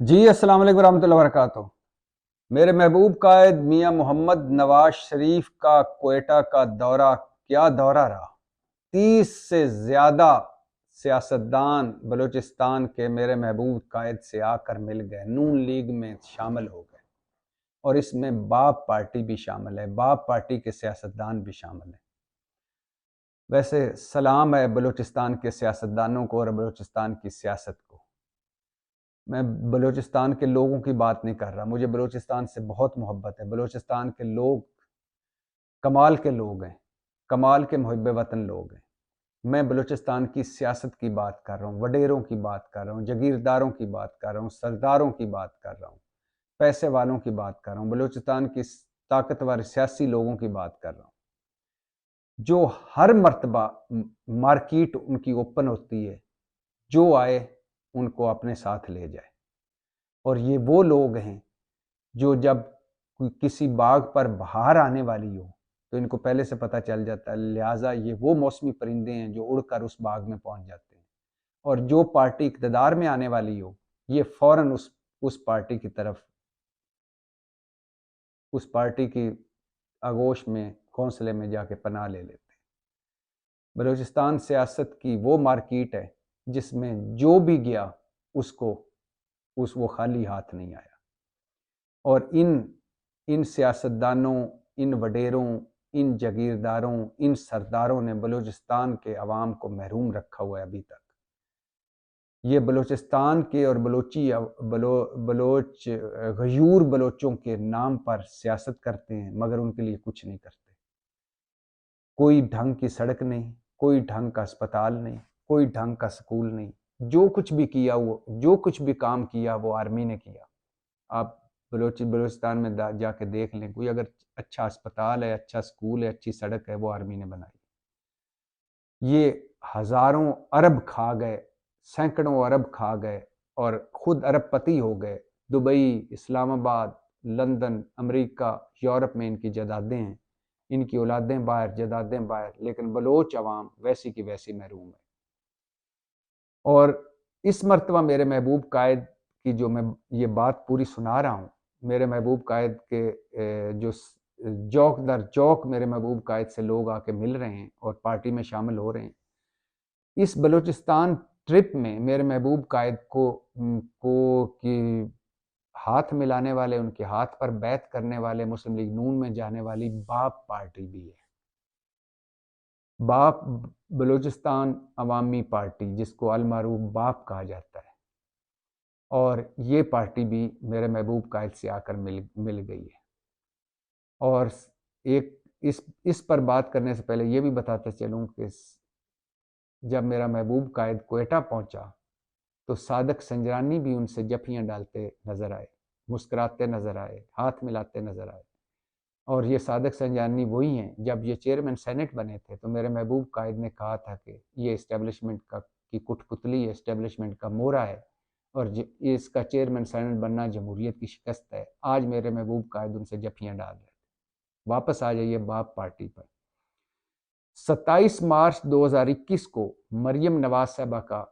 جی السلام علیکم ورحمۃ اللہ وبرکاتہ۔ میرے محبوب قائد میاں محمد نواز شریف کا کوئٹہ کا دورہ کیا دورہ رہا۔ 30 سے زیادہ سیاستدان بلوچستان کے میرے محبوب قائد سے آ کر مل گئے، نون لیگ میں شامل ہو گئے، اور اس میں باپ پارٹی بھی شامل ہے، باپ پارٹی کے سیاستدان بھی شامل ہیں۔ ویسے سلام ہے بلوچستان کے سیاستدانوں کو اور بلوچستان کی سیاست کو۔ میں بلوچستان کے لوگوں کی بات نہیں کر رہا، مجھے بلوچستان سے بہت محبت ہے۔ بلوچستان کے لوگ کمال کے لوگ ہیں، کمال کے محب وطن لوگ ہیں۔ میں بلوچستان کی سیاست کی بات کر رہا ہوں، وڈیروں کی بات کر رہا ہوں، جگیرداروں کی بات کر رہا ہوں، سرداروں کی بات کر رہا ہوں، پیسے والوں کی بات کر رہا ہوں، بلوچستان کی طاقتور سیاسی لوگوں کی بات کر رہا ہوں، جو ہر مرتبہ مارکیٹ ان کی اوپن ہوتی ہے، جو آئے ان کو اپنے ساتھ لے جائے۔ اور یہ وہ لوگ ہیں جو جب کسی باغ پر بہار آنے والی ہو تو ان کو پہلے سے پتہ چل جاتا ہے، لہٰذا یہ وہ موسمی پرندے ہیں جو اڑ کر اس باغ میں پہنچ جاتے ہیں، اور جو پارٹی اقتدار میں آنے والی ہو یہ فوراً اس پارٹی کی طرف، اس پارٹی کی آغوش میں، گھونسلے میں جا کے پناہ لے لیتے ہیں۔ بلوچستان سیاست کی وہ مارکیٹ ہے جس میں جو بھی گیا وہ خالی ہاتھ نہیں آیا، اور ان سیاستدانوں، ان وڈیروں، ان جگیرداروں، ان سرداروں نے بلوچستان کے عوام کو محروم رکھا ہوا ہے ابھی تک۔ یہ بلوچستان کے اور بلوچ غیور بلوچوں کے نام پر سیاست کرتے ہیں، مگر ان کے لیے کچھ نہیں کرتے۔ کوئی ڈھنگ کی سڑک نہیں، کوئی ڈھنگ کا اسپتال نہیں، کوئی ڈھنگ کا سکول نہیں۔ جو کچھ بھی کیا، جو کچھ بھی کام کیا وہ آرمی نے کیا۔ آپ بلوچستان میں جا کے دیکھ لیں، کوئی اگر اچھا اسپتال ہے، اچھا سکول ہے، اچھی سڑک ہے، وہ آرمی نے بنائی۔ یہ ہزاروں ارب کھا گئے، سینکڑوں ارب کھا گئے، اور خود ارب پتی ہو گئے۔ دبئی، اسلام آباد، لندن، امریکہ، یورپ میں ان کی جائیدادیں ہیں، ان کی اولادیں باہر، جائیدادیں باہر، لیکن بلوچ عوام ویسی کی ویسی محروم ہے۔ اور اس مرتبہ میرے محبوب قائد کی جو میں یہ بات پوری سنا رہا ہوں، میرے محبوب قائد کے جو جوک در جوک میرے محبوب قائد سے لوگ آ کے مل رہے ہیں اور پارٹی میں شامل ہو رہے ہیں، اس بلوچستان ٹرپ میں میرے محبوب قائد کو ہاتھ ملانے والے، ان کے ہاتھ پر بیعت کرنے والے، مسلم لیگ نون میں جانے والی باپ پارٹی بھی ہے۔ باپ بلوچستان عوامی پارٹی، جس کو المعروف باپ کہا جاتا ہے، اور یہ پارٹی بھی میرے محبوب قائد سے آ کر مل گئی ہے۔ اور اس پر بات کرنے سے پہلے یہ بھی بتاتا چلوں کہ جب میرا محبوب قائد کوئٹہ پہنچا تو صادق سنجرانی بھی ان سے جفیاں ڈالتے نظر آئے، مسکراتے نظر آئے، ہاتھ ملاتے نظر آئے۔ اور یہ صادق سنجرانی وہی ہیں، جب یہ چیئرمین سینٹ بنے تھے تو میرے محبوب قائد نے کہا تھا کہ یہ اسٹیبلشمنٹ کی کٹ پتلی ہے، اسٹیبلشمنٹ کا مورا ہے، اور اس کا چیئرمین سینٹ بننا جمہوریت کی شکست ہے۔ آج میرے محبوب قائد ان سے جفیاں ڈال رہے تھے۔ واپس آ جائیے باپ پارٹی پر۔ 27 مارچ 2021 کو مریم نواز صاحبہ کا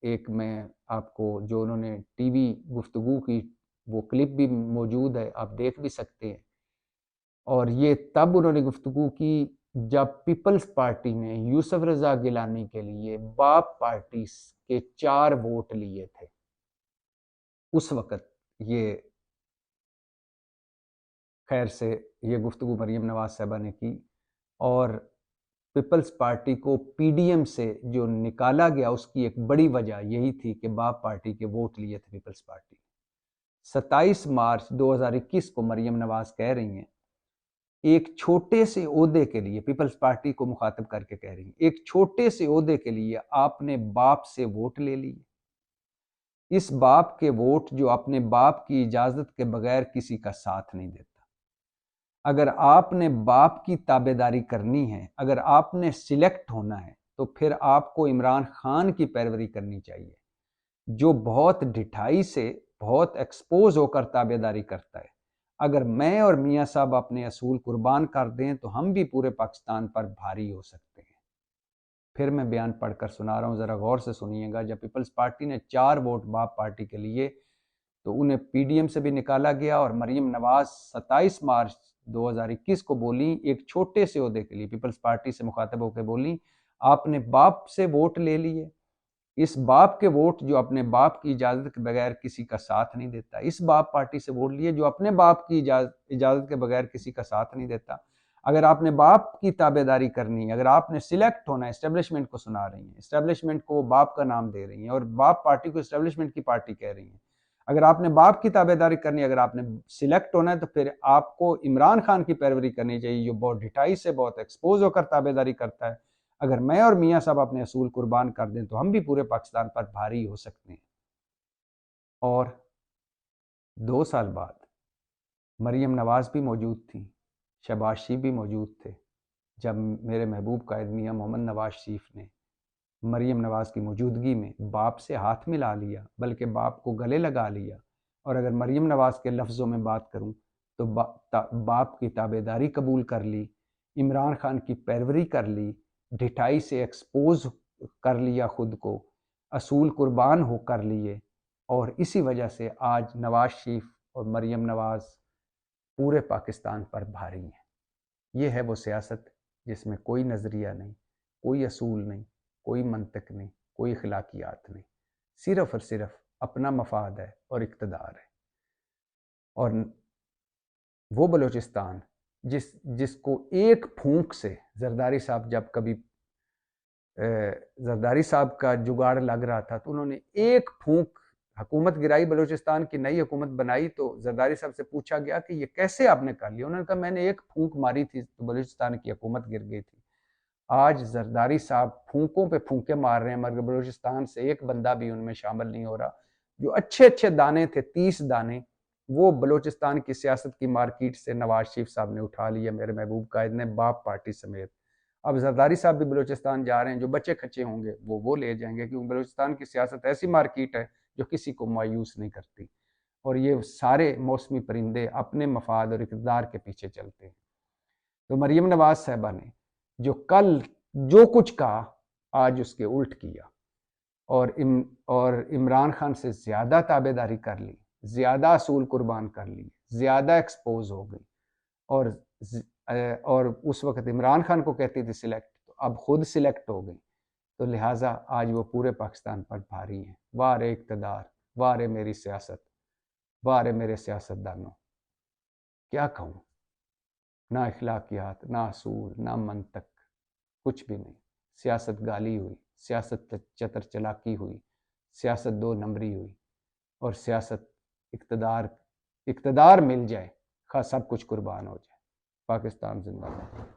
ایک میں آپ کو جو انہوں نے ٹی وی گفتگو کی وہ کلپ بھی موجود ہے، آپ دیکھ بھی سکتے ہیں۔ اور یہ تب انہوں نے گفتگو کی جب پیپلز پارٹی نے یوسف رضا گیلانی کے لیے باپ پارٹی کے 4 ووٹ لیے تھے۔ اس وقت یہ خیر سے یہ گفتگو مریم نواز صاحبہ نے کی، اور پیپلز پارٹی کو پی ڈی ایم سے جو نکالا گیا اس کی ایک بڑی وجہ یہی تھی کہ باپ پارٹی کے ووٹ لیے تھے پیپلز پارٹی۔ 27 مارچ 2021 کو مریم نواز کہہ رہی ہیں، ایک چھوٹے سے عہدے کے لیے، پیپلز پارٹی کو مخاطب کر کے کہہ رہی ہیں، ایک چھوٹے سے عہدے کے لیے آپ نے باپ سے ووٹ لے لیے۔ اس باپ کے ووٹ جو اپنے باپ کی اجازت کے بغیر کسی کا ساتھ نہیں دیتا۔ اگر آپ نے باپ کی تابعداری کرنی ہے، اگر آپ نے سلیکٹ ہونا ہے، تو پھر آپ کو عمران خان کی پیروی کرنی چاہیے، جو بہت ڈٹھائی سے، بہت ایکسپوز ہو کر تابعداری کرتا ہے۔ اگر میں اور میاں صاحب اپنے اصول قربان کر دیں تو ہم بھی پورے پاکستان پر بھاری ہو سکتے ہیں۔ پھر میں بیان پڑھ کر سنا رہا ہوں، ذرا غور سے سنیے گا۔ جب پیپلز پارٹی نے 4 ووٹ باپ پارٹی کے لیے تو انہیں پی ڈی ایم سے بھی نکالا گیا، اور مریم نواز 27 مارچ 2021 کو بولی، ایک چھوٹے سے عہدے کے لیے پیپلز پارٹی سے مخاطب ہو کے بولی، آپ نے باپ سے ووٹ لے لیے، اس باپ کے ووٹ جو اپنے باپ کی اجازت کے بغیر کسی کا ساتھ نہیں دیتا، اس باپ پارٹی سے ووٹ لیے جو اپنے باپ کی اجازت کے بغیر کسی کا ساتھ نہیں دیتا۔ اگر آپ نے باپ کی تابعداری کرنی ہے، اگر آپ نے سلیکٹ ہونا ہے، اسٹیبلشمنٹ کو سنا رہی ہیں، اسٹیبلشمنٹ کو باپ کا نام دے رہی ہیں، اور باپ پارٹی کو اسٹیبلشمنٹ کی پارٹی کہہ رہی ہیں، اگر آپ نے باپ کی تابعداری کرنی ہے، اگر آپ نے سلیکٹ ہونا ہے، تو پھر آپ کو عمران خان کی پیروی کرنی چاہیے، جو بہت ڈٹائی سے، بہت ایکسپوز ہو کر تابعداری کرتا ہے۔ اگر میں اور میاں صاحب اپنے اصول قربان کر دیں تو ہم بھی پورے پاکستان پر بھاری ہو سکتے ہیں۔ اور 2 سال بعد مریم نواز بھی موجود تھیں، شہباز شریف بھی موجود تھے، جب میرے محبوب قائد میاں محمد نواز شریف نے مریم نواز کی موجودگی میں باپ سے ہاتھ ملا لیا، بلکہ باپ کو گلے لگا لیا، اور اگر مریم نواز کے لفظوں میں بات کروں تو باپ کی تابعداری قبول کر لی، عمران خان کی پیروی کر لی، ڈھٹائی سے ایکسپوز کر لیا خود کو، اصول قربان ہو کر لیے، اور اسی وجہ سے آج نواز شریف اور مریم نواز پورے پاکستان پر بھاری ہیں۔ یہ ہے وہ سیاست جس میں کوئی نظریہ نہیں، کوئی اصول نہیں، کوئی منطق نہیں، کوئی اخلاقیات نہیں، صرف اور صرف اپنا مفاد ہے اور اقتدار ہے۔ اور وہ بلوچستان جس کو ایک پھونک سے زرداری صاحب، جب کبھی زرداری صاحب کا جگاڑ لگ رہا تھا تو انہوں نے ایک پھونک حکومت گرائی، بلوچستان کی نئی حکومت بنائی، تو زرداری صاحب سے پوچھا گیا کہ یہ کیسے آپ نے کر لیا؟ انہوں نے کہا میں نے ایک پھونک ماری تھی تو بلوچستان کی حکومت گر گئی تھی۔ آج زرداری صاحب پھونکوں پہ پھونکے مار رہے ہیں، مگر بلوچستان سے ایک بندہ بھی ان میں شامل نہیں ہو رہا۔ جو اچھے اچھے دانے تھے، 30 دانے، وہ بلوچستان کی سیاست کی مارکیٹ سے نواز شریف صاحب نے اٹھا لیا، میرے محبوب قائد نے، باپ پارٹی سمیت۔ اب زرداری صاحب بھی بلوچستان جا رہے ہیں، جو بچے کچے ہوں گے وہ لے جائیں گے، کیونکہ بلوچستان کی سیاست ایسی مارکیٹ ہے جو کسی کو مایوس نہیں کرتی، اور یہ سارے موسمی پرندے اپنے مفاد اور اقتدار کے پیچھے چلتے ہیں۔ تو مریم نواز صاحبہ نے جو کل جو کچھ کہا، آج اس کے الٹ کیا، اور عمران خان سے زیادہ تابعداری کر لی، زیادہ اصول قربان کر لی، زیادہ ایکسپوز ہو گئی، اور اس وقت عمران خان کو کہتی تھی سلیکٹ، تو اب خود سلیکٹ ہو گئی، تو لہٰذا آج وہ پورے پاکستان پر بھاری ہیں۔ واہ رے اقتدار، واہ رے میری سیاست، واہ رے میرے سیاستدانوں، کیا کہوں؟ نہ اخلاقیات، نہ اصول، نہ منطق، کچھ بھی نہیں۔ سیاست گالی ہوئی، سیاست چتر چلاکی ہوئی، سیاست 2 نمبری ہوئی، اور سیاست اقتدار مل جائے، خواہ سب کچھ قربان ہو جائے۔ پاکستان زندہ باد۔